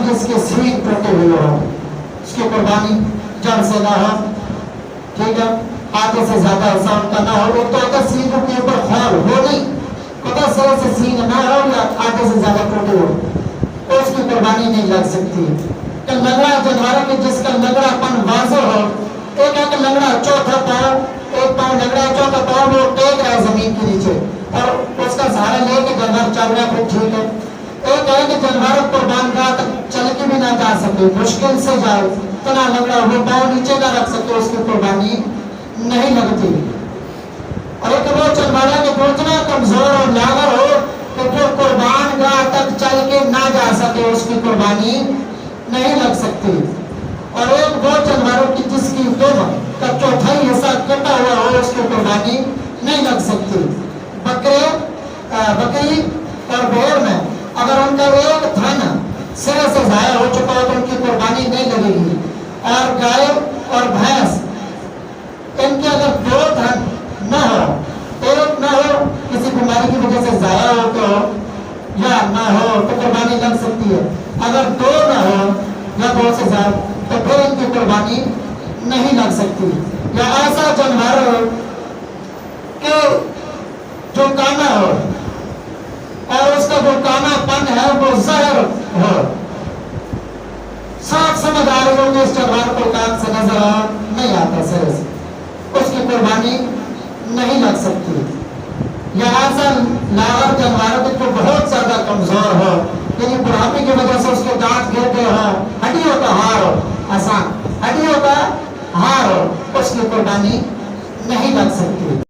जिसके सींग टूटे हुए हो, उसकी कुर्बानी जड़ से ना हो, ठीक है, आधे से ज्यादा ऐसा उनका ना हो। तो अगर सींग के ऊपर खौल हो नहीं, पता तरह से सींग ना हो या आधे से ज्यादा टूटे हो, तो उसकी कुर्बानी नहीं लग सकती। कि लंगड़ा जानवर के जिसका लंगड़ापन वाज़ेह हो, एक एक लंगड़ा चौथा पाँव, एक पाँव लंगड़ा चौथा पाँव वो टेक रहा है जमीन के नीचे और उसका सहारा लेके जानवर चल रहा है, फिर ठीक है। एक है कि जानवर कुर्बान गाह तक चल के भी ना जा सके, मुश्किल से जाए, तना लंगड़ा वो पाँव नीचे ना रख सके, उसकी कुर्बानी नहीं लगती। और एक वो जानवर है कि इतना कमजोर और लागर हो कि जो कुर्बान गाह तक चल के ना जा सके, उसकी कुर्बानी नहीं लग सकती। और एक वो जानवरों की जिसकी दुम का चौथाई हिस्सा कटा हुआ हो, उसकी कुर्बानी नहीं लग सकती। बकरी और भेड़ में अगर उनका एक थन सिरे से ज़ाया हो चुका हो तो उनकी कुर्बानी नहीं लगेगी। और गाय और भैंस, इनके अगर दो थन न हो, एक न हो, किसी बीमारी की वजह से ज़ाया हो तो या ना हो तो कुर्बानी लग सकती है। अगर दो न हो या दो से ज्यादा तो फिर इनकी कुर्बानी नहीं लग सकती। या ऐसा जानवर के जो काना हो और उसका जो कानापन है वो जहर हो, साफ समझ आ रही हो इस जानवर को कान से नजर नहीं आता सिरे से, उसकी कुर्बानी नहीं लग सकती। या ऐसा लागर जानवर जो बहुत ज्यादा कमजोर हो, यानी बुढ़ापे की वजह से उसके दांत गिर गए हो, हड्डियों का हार हो, आसान हड्डियों का हार हो, उसकी कुर्बानी नहीं लग सकती।